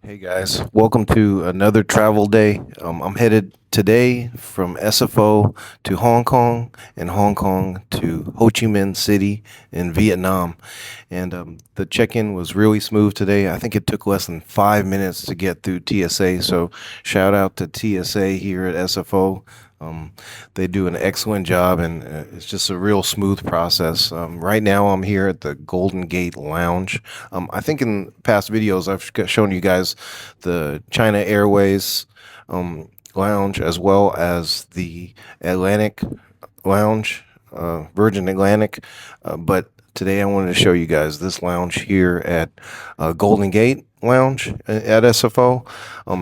Hey guys, welcome to another travel day. I'm headed today from SFO to Hong Kong and Hong Kong to Ho Chi Minh City in Vietnam. And the check in was really smooth today. I think it took less than 5 minutes to get through TSA. So, shout out to TSA here at SFO. Um, they do an excellent job, and it's just a real smooth process. Right now, I'm here at the Golden Gate Lounge. I think in past videos, shown you guys the China Airways lounge as well as the Atlantic lounge, Virgin Atlantic. But today I wanted to show you guys this lounge here at Golden Gate Lounge at SFO.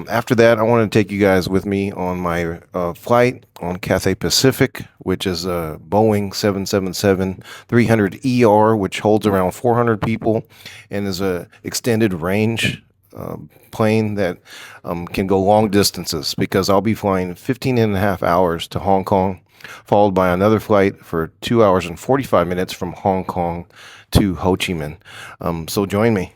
After that, I want to take you guys with me on my flight on Cathay Pacific, which is a Boeing 777-300ER, which holds around 400 people and is a extended range plane that can go long distances because I'll be flying 15 and a half hours to Hong Kong, followed by another flight for 2 hours and 45 minutes from Hong Kong to Ho Chi Minh. So join me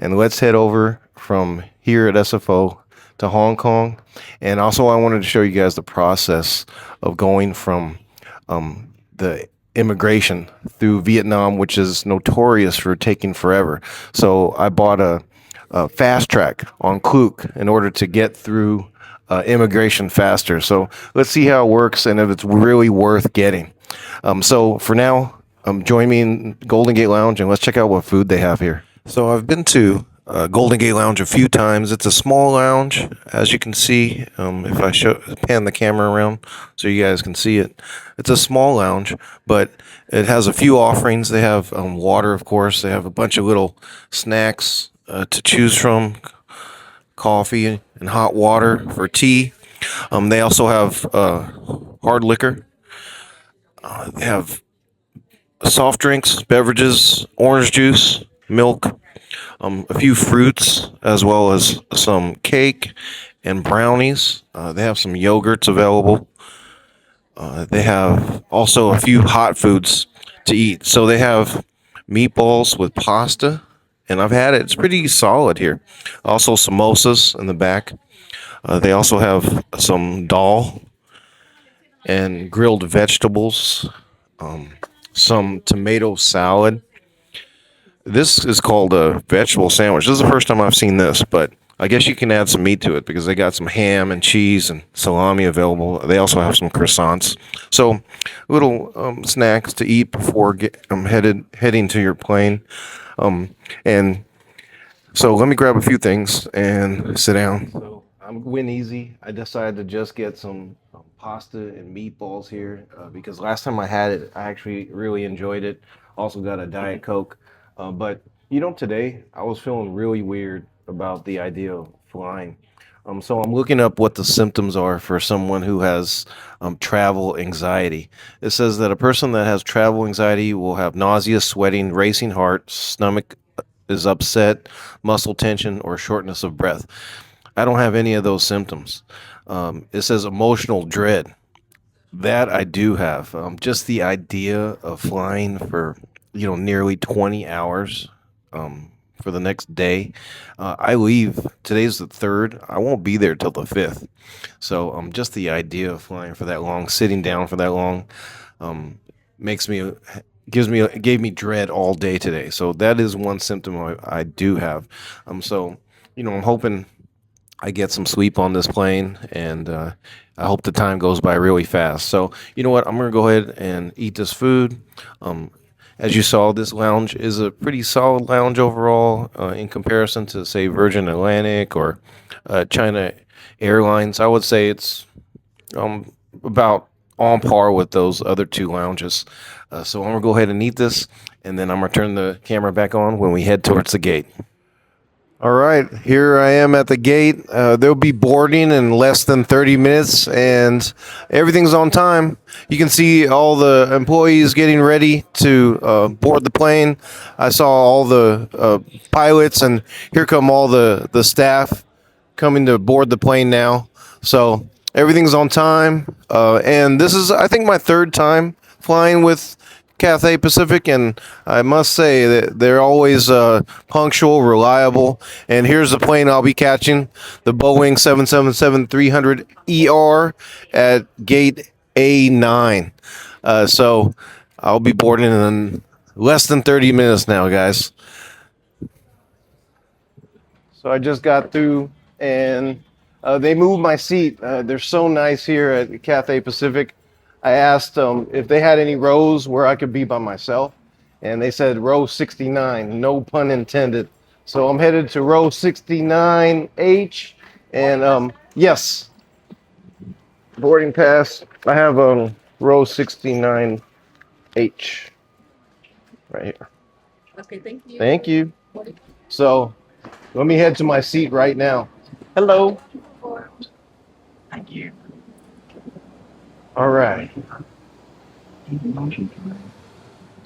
and let's head over from here at SFO to Hong Kong. And also, I wanted to show you guys the process of going from the immigration through Vietnam, which is notorious for taking forever. So I bought a fast track on Klook in order to get through immigration faster. So let's see how it works and if it's really worth getting. So for now, join me in Golden Gate Lounge and let's check out what food they have here. So I've been to Golden Gate Lounge a few times. It's a small lounge, as you can see. If I pan the camera around so you guys can see it, it's a small lounge, but it has a few offerings. They have water, of course. They have a bunch of little snacks to choose from, coffee and hot water for tea. They also have hard liquor. They have soft drinks, beverages, orange juice, milk, a few fruits, as well as some cake and brownies. They have some yogurts available. They have also a few hot foods to eat. So they have meatballs with pasta, and I've had it. It's pretty solid here. Also, samosas in the back. They also have some dal and grilled vegetables, some tomato salad. This is called a vegetable sandwich. This is the first time I've seen this, but I guess you can add some meat to it because they got some ham and cheese and salami available. They also have some croissants. So, little snacks to eat before heading to your plane. And so let me grab a few things and sit down. So I'm going easy. I decided to just get some pasta and meatballs here because last time I had it, I actually really enjoyed it. Also got a Diet Coke. But today I was feeling really weird about the idea of flying. So I'm looking up what the symptoms are for someone who has travel anxiety. It says that a person that has travel anxiety will have nausea, sweating, racing heart, stomach is upset, muscle tension, or shortness of breath. I don't have any of those symptoms. It says emotional dread. That I do have. Just the idea of flying for nearly 20 hours for the next day. I leave. Today's the 3rd. I won't be there till the 5th. So just the idea of flying for that long, sitting down for that long, makes me gave me dread all day today. So that is one symptom I do have. So I'm hoping I get some sleep on this plane, and I hope the time goes by really fast. So you know what? I'm gonna go ahead and eat this food. As you saw, this lounge is a pretty solid lounge overall in comparison to, say, Virgin Atlantic or China Airlines. I would say it's about on par with those other two lounges. So I'm going to go ahead and eat this, and then I'm going to turn the camera back on when we head towards the gate. All right, here I am at the gate. They'll be boarding in less than 30 minutes, and everything's on time. You can see all the employees getting ready to board the plane. I saw all the pilots, and here come all the staff coming to board the plane now. So everything's on time, and this is, I think, my 3rd time flying with Cathay Pacific, and I must say that they're always punctual, reliable. And here's the plane I'll be catching, the Boeing 777-300ER at gate A9. So I'll be boarding in less than 30 minutes now, guys. So I just got through, and they moved my seat. They're so nice here at Cathay Pacific. I asked them if they had any rows where I could be by myself, and they said row 69, no pun intended. So I'm headed to row 69H, and yes, boarding pass. I have row 69H right here. Okay, thank you. Thank you. So let me head to my seat right now. Hello. Thank you. All right.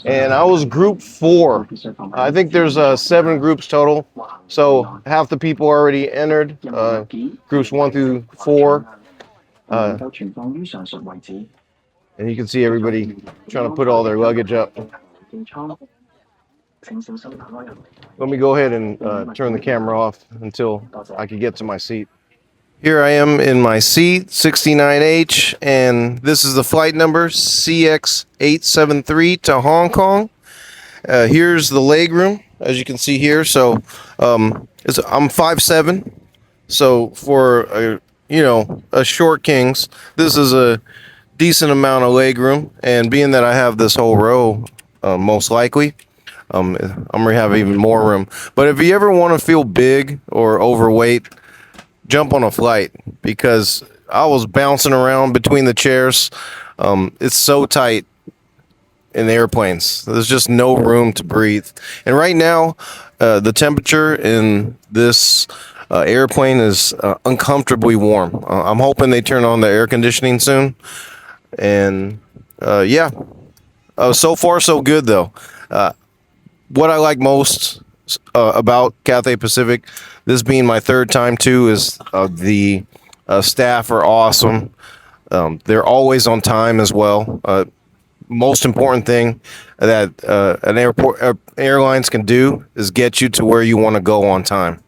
And I was group 4. I think there's 7 groups total. So half the people already entered, groups 1 through 4. And you can see everybody trying to put all their luggage up. Let me go ahead and turn the camera off until I can get to my seat. Here I am in my seat, 69H, and this is the flight number, CX873 to Hong Kong. Here's the legroom, as you can see here. So I'm 5'7", so for a short kings, this is a decent amount of legroom. And being that I have this whole row, most likely, I'm gonna have even more room. But if you ever want to feel big or overweight, jump on a flight, because I was bouncing around between the chairs. It's so tight in the airplanes. There's just no room to breathe. And right now, the temperature in this airplane is uncomfortably warm. I'm hoping they turn on the air conditioning soon. And yeah, so far so good though. What I like most about Cathay Pacific, this being my 3rd time too, is the staff are awesome. They're always on time as well. Most important thing that airlines can do is get you to where you want to go on time,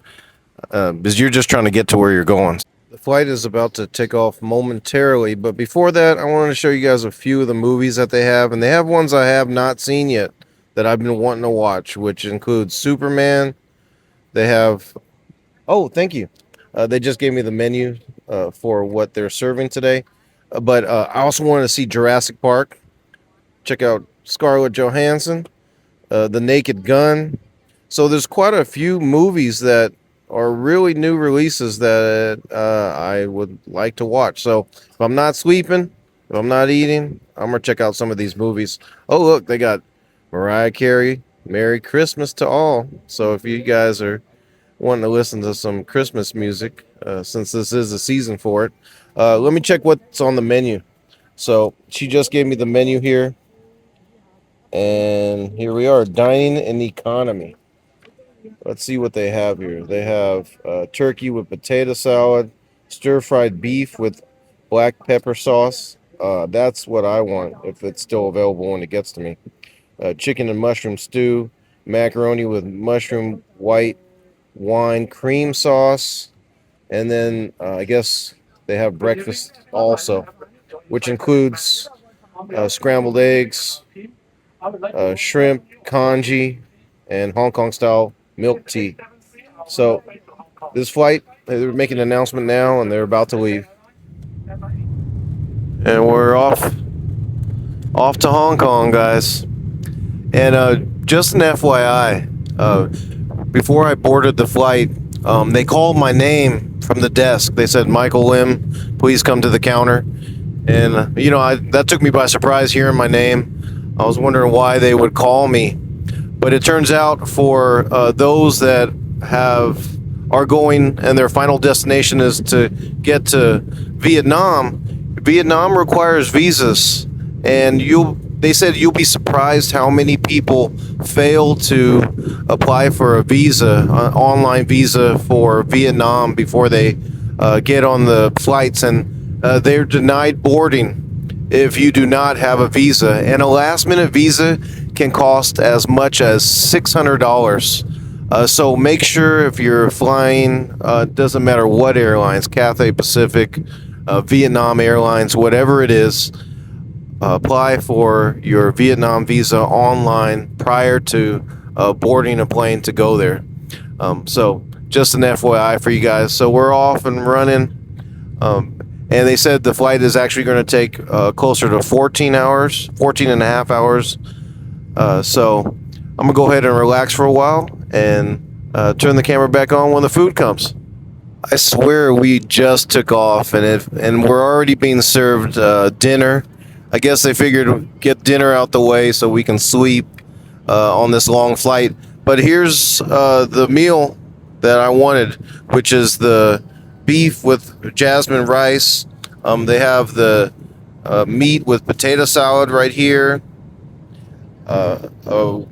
because you're just trying to get to where you're going. The flight is about to take off momentarily, but before that, I wanted to show you guys a few of the movies that they have, and they have ones I have not seen yet that I've been wanting to watch, which includes Superman. They have, oh, thank you. They just gave me the menu for what they're serving today. But I also wanted to see Jurassic Park. Check out Scarlett Johansson, The Naked Gun. So there's quite a few movies that are really new releases that I would like to watch. So if I'm not sleeping, if I'm not eating, I'm going to check out some of these movies. Oh, look, they got Mariah Carey, Merry Christmas to All. So if you guys are wanting to listen to some Christmas music, since this is the season for it, let me check what's on the menu. So she just gave me the menu here. And here we are, dining in economy. Let's see what they have here. They have turkey with potato salad, stir-fried beef with black pepper sauce. That's what I want, if it's still available when it gets to me. Chicken and mushroom stew, macaroni with mushroom white wine cream sauce, and then I guess they have breakfast also, which includes scrambled eggs, shrimp, congee, and Hong Kong style milk tea. So this flight, they're making an announcement now, and they're about to leave. And we're off to Hong Kong, guys. And just an FYI, before I boarded the flight, they called my name from the desk. They said, "Michael Lim, please come to the counter." And that took me by surprise, hearing my name. I was wondering why they would call me, but it turns out for those that are going and their final destination is to get to Vietnam. Vietnam requires visas, and they said you'll be surprised how many people fail to apply for a visa, an online visa for Vietnam before they get on the flights, and they're denied boarding. if you do not have a visa. And a last minute visa can cost as much as $600. So make sure if you're flying, doesn't matter what airlines, Cathay Pacific, Vietnam Airlines, whatever it is, apply for your Vietnam visa online prior to boarding a plane to go there. So just an FYI for you guys. So we're off and running. And they said the flight is actually going to take closer to 14 hours, 14 and a half hours. So I'm going to go ahead and relax for a while and turn the camera back on when the food comes. I swear we just took off and we're already being served dinner. I guess they figured get dinner out the way so we can sleep on this long flight. But here's the meal that I wanted, which is the beef with jasmine rice. They have the meat with potato salad right here, a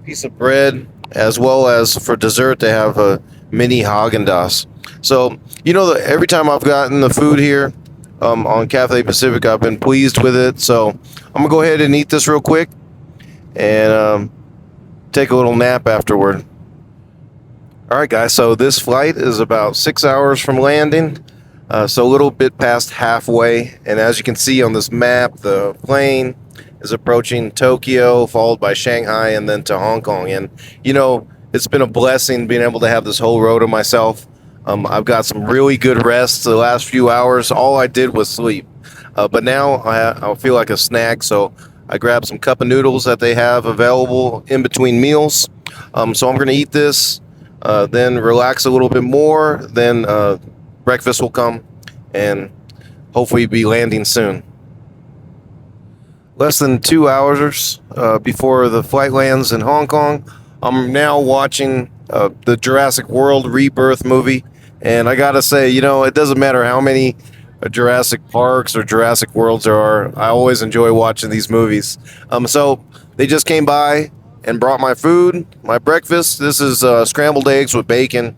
piece of bread, as well as for dessert they have a mini Haagen-Dazs. So every time I've gotten the food here on Cathay Pacific, I've been pleased with it. So I'm gonna go ahead and eat this real quick and take a little nap afterward. All right, guys. So this flight is about 6 hours from landing, so a little bit past halfway. And as you can see on this map, the plane is approaching Tokyo, followed by Shanghai, and then to Hong Kong. And it's been a blessing being able to have this whole row to myself. I've got some really good rest the last few hours. All I did was sleep, but now I feel like a snack. So I grabbed some cup of noodles that they have available in between meals. So I'm going to eat this, then relax a little bit more. Then breakfast will come, and hopefully be landing soon. Less than 2 hours before the flight lands in Hong Kong, I'm now watching the Jurassic World Rebirth movie. And I gotta say, it doesn't matter how many Jurassic Parks or Jurassic Worlds there are. I always enjoy watching these movies. So they just came by and brought my food, my breakfast. This is scrambled eggs with bacon,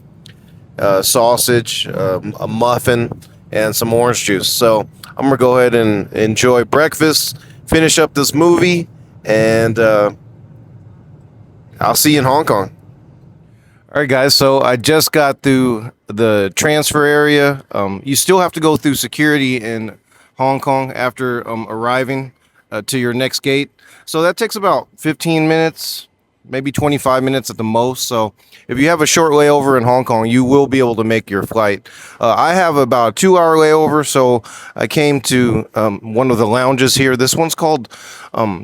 sausage, a muffin, and some orange juice. So I'm gonna go ahead and enjoy breakfast, finish up this movie, and I'll see you in Hong Kong. All right, guys. So I just got through the transfer area. You still have to go through security in Hong Kong after arriving to your next gate. So that takes about 15 minutes, maybe 25 minutes at the most. So if you have a short layover in Hong Kong, you will be able to make your flight. I have about a 2 hour layover, so I came to one of the lounges here. This one's called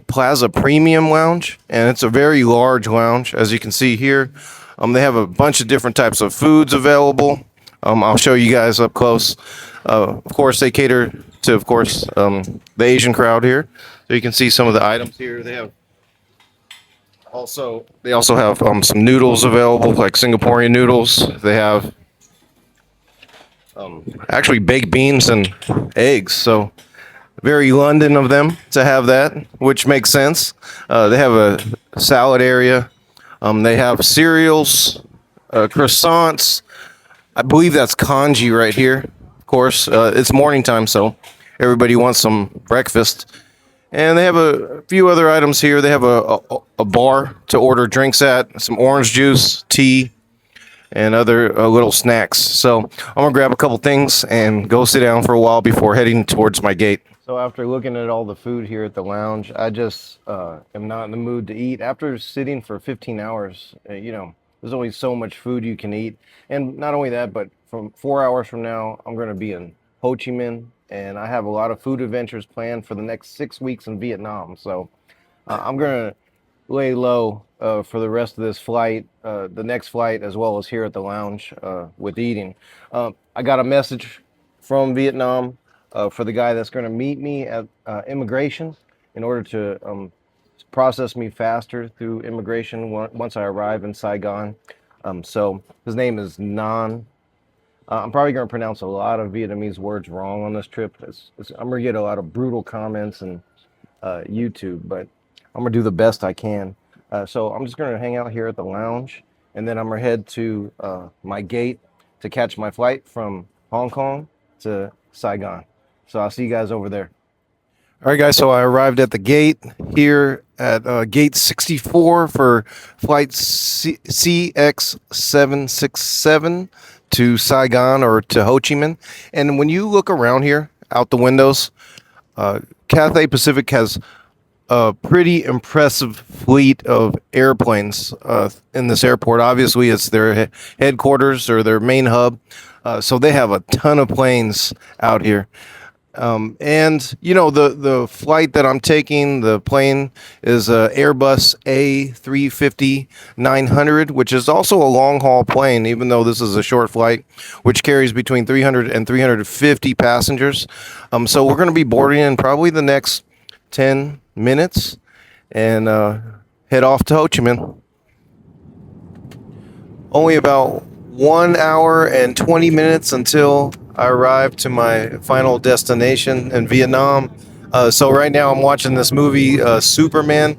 Plaza Premium Lounge, and it's a very large lounge, as you can see here. They have a bunch of different types of foods available. I'll show you guys up close. Of course, they cater to, the Asian crowd here. So you can see some of the items here. They also have some noodles available, like Singaporean noodles. They have actually baked beans and eggs. So very London of them to have that, which makes sense. They have a salad area. They have cereals, croissants. I believe that's congee right here. Of course, it's morning time, so everybody wants some breakfast. And they have a few other items here. They have a bar to order drinks at, some orange juice, tea, and other little snacks. So I'm going to grab a couple things and go sit down for a while before heading towards my gate. So after looking at all the food here at the lounge, I just am not in the mood to eat. After sitting for 15 hours, there's only so much food you can eat. And not only that, but from 4 hours from now, I'm going to be in Ho Chi Minh, and I have a lot of food adventures planned for the next 6 weeks in Vietnam. So I'm going to lay low for the rest of this flight, the next flight, as well as here at the lounge with eating. I got a message from Vietnam for the guy that's going to meet me at immigration in order to process me faster through immigration once I arrive in Saigon. So his name is Nan. I'm probably going to pronounce a lot of Vietnamese words wrong on this trip. I'm going to get a lot of brutal comments and YouTube, but I'm going to do the best I can. So I'm just going to hang out here at the lounge, and then I'm going to head to my gate to catch my flight from Hong Kong to Saigon. So I'll see you guys over there. All right, guys. So I arrived at the gate here at gate 64 for flight CX767 to Saigon or to Ho Chi Minh. And when you look around here out the windows, Cathay Pacific has a pretty impressive fleet of airplanes in this airport. Obviously, it's their headquarters or their main hub. So they have a ton of planes out here. And you know the flight that I'm taking, the plane is a Airbus A350-900, which is also a long haul plane, even though this is a short flight, which carries between 300 and 350 passengers. So we're going to be boarding in probably the next 10 minutes and head off to Ho Chi Minh. Only about 1 hour and 20 minutes until I arrive to my final destination in Vietnam. So right now I'm watching this movie, Superman,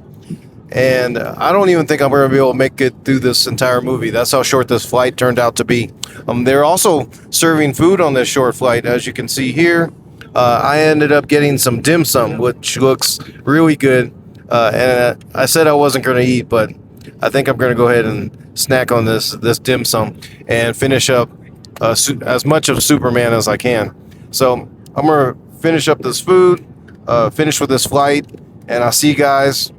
and I don't even think I'm going to be able to make it through this entire movie. That's how short this flight turned out to be. They're also serving food on this short flight, as you can see here. I ended up getting some dim sum, which looks really good. And I said I wasn't going to eat, but I think I'm going to go ahead and snack on this dim sum and finish up as much of Superman as I can. So I'm going to finish up this food, finish with this flight, and I'll see you guys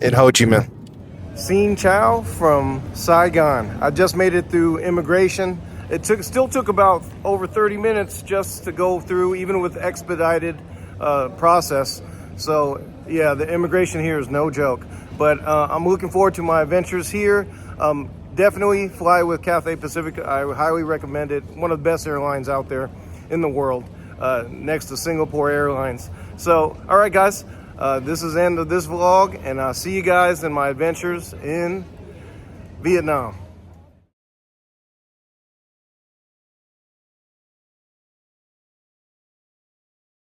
in Ho Chi Minh. Xin Chao from Saigon. I just made it through immigration. It still took about over 30 minutes just to go through, even with expedited process. So yeah, the immigration here is no joke. But I'm looking forward to my adventures here. Definitely fly with Cathay Pacific. I highly recommend it. One of the best airlines out there in the world, next to Singapore Airlines. So, all right, guys, this is the end of this vlog, and I'll see you guys in my adventures in Vietnam.